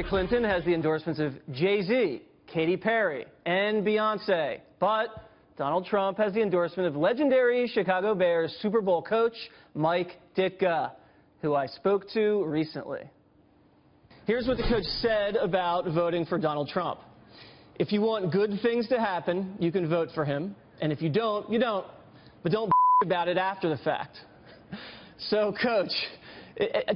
Hillary Clinton has the endorsements of Jay-Z, Katy Perry, and Beyonce. But Donald Trump has the endorsement of legendary Chicago Bears Super Bowl coach Mike Ditka, who I spoke to recently. Here's what the coach said about voting for Donald Trump. If you want good things to happen, you can vote for him. And if you don't, you don't. But don't about it after the fact. So, Coach,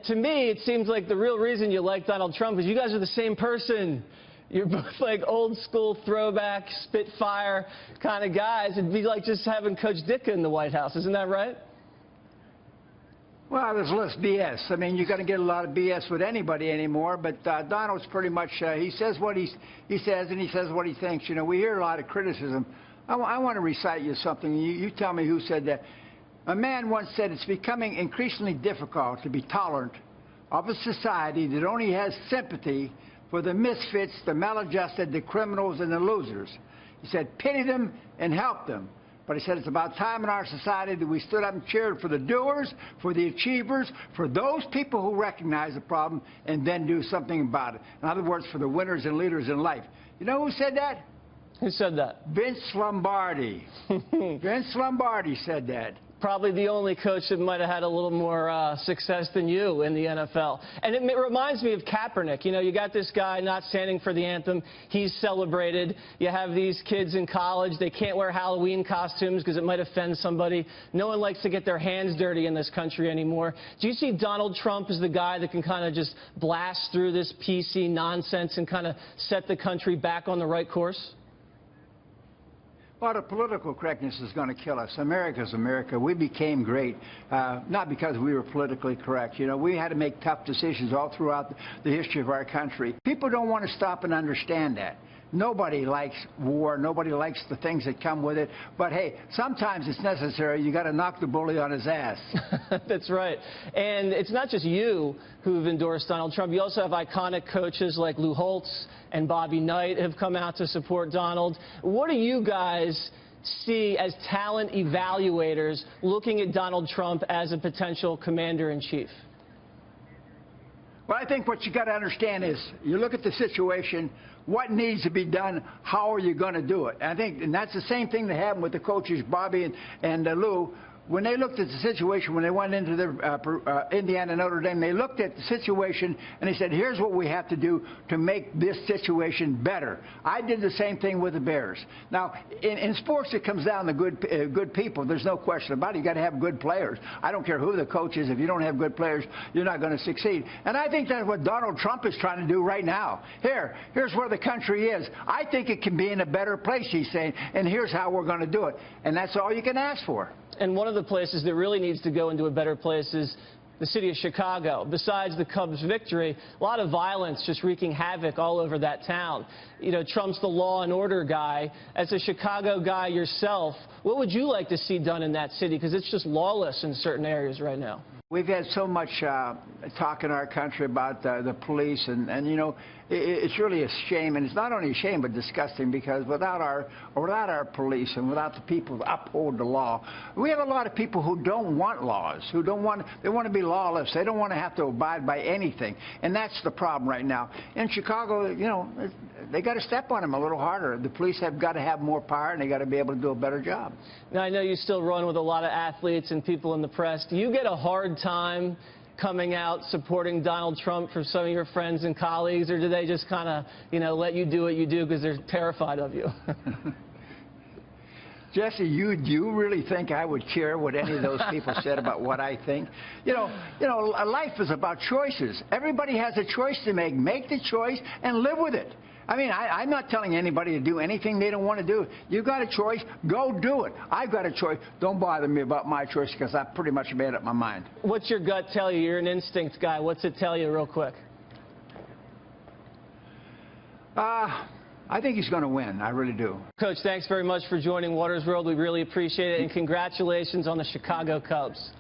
to me, it seems like the real reason you like Donald Trump is you guys are the same person. You're both like old school throwback, spitfire kind of guys. It'd be like just having Coach Ditka in the White House. Isn't that right? Well, there's less BS. I mean, you're going to get a lot of BS with anybody anymore, but Donald's pretty much, he says what he says, and he says what he thinks. You know, we hear a lot of criticism. I want to recite you something. You tell me who said that. A man once said it's becoming increasingly difficult to be tolerant of a society that only has sympathy for the misfits, the maladjusted, the criminals, and the losers. He said, pity them and help them. But he said it's about time in our society that we stood up and cheered for the doers, for the achievers, for those people who recognize the problem and then do something about it. In other words, for the winners and leaders in life. You know who said that? Who said that? Vince Lombardi. Vince Lombardi said that. Probably the only coach that might have had a little more success than you in the NFL. And it reminds me of Kaepernick. You know, you got this guy not standing for the anthem. He's celebrated. You have these kids in college. They can't wear Halloween costumes because it might offend somebody. No one likes to get their hands dirty in this country anymore. Do you see Donald Trump as the guy that can kind of just blast through this PC nonsense and kind of set the country back on the right course? Well, the political correctness is going to kill us. America's America. We became great, not because we were politically correct. You know, we had to make tough decisions all throughout the history of our country. People don't want to stop and understand that. Nobody likes war. Nobody likes the things that come with it. But, hey, sometimes it's necessary. You got to knock the bully on his ass. That's right. And it's not just you who've endorsed Donald Trump. You also have iconic coaches like Lou Holtz and Bobby Knight have come out to support Donald. What do you guys see as talent evaluators looking at Donald Trump as a potential commander-in-chief? Well, I think what you got to understand is you look at the situation, what needs to be done, how are you going to do it? And that's the same thing that happened with the coaches, Bobby and Lou. When they looked at the situation, when they went into the Indiana Notre Dame, they looked at the situation and they said, here's what we have to do to make this situation better. I did the same thing with the Bears. Now, in sports, it comes down to good people. There's no question about it. You got to have good players. I don't care who the coach is. If you don't have good players, you're not going to succeed. And I think that's what Donald Trump is trying to do right now. Here's where the country is. I think it can be in a better place, he's saying, and here's how we're going to do it. And that's all you can ask for. And one of the places that really needs to go into a better place is the city of Chicago. Besides the Cubs' victory, a lot of violence just wreaking havoc all over that town. You know, Trump's the law and order guy. As a Chicago guy yourself, what would you like to see done in that city? Because it's just lawless in certain areas right now. We've had so much talk in our country about the police, and you know, it's really a shame, and it's not only a shame but disgusting, because without our police and without the people who uphold the law, we have a lot of people who don't want laws, they want to be lawless. They don't want to have to abide by anything, and that's the problem right now. In Chicago, you know, they got to step on them a little harder. The police have got to have more power, and they got to be able to do a better job. Now, I know you still run with a lot of athletes and people in the press. Do you get a hard time coming out supporting Donald Trump for some of your friends and colleagues, or do they just kind of, you know, let you do what you do because they're terrified of you? Jesse, do you really think I would care what any of those people said about what I think? You know, life is about choices. Everybody has a choice to make. Make the choice and live with it. I mean, I'm not telling anybody to do anything they don't want to do. You've got a choice. Go do it. I've got a choice. Don't bother me about my choice, because I've pretty much made up my mind. What's your gut tell you? You're an instinct guy. What's it tell you real quick? I think he's going to win. I really do. Coach, thanks very much for joining Water's World. We really appreciate it, and congratulations on the Chicago Cubs.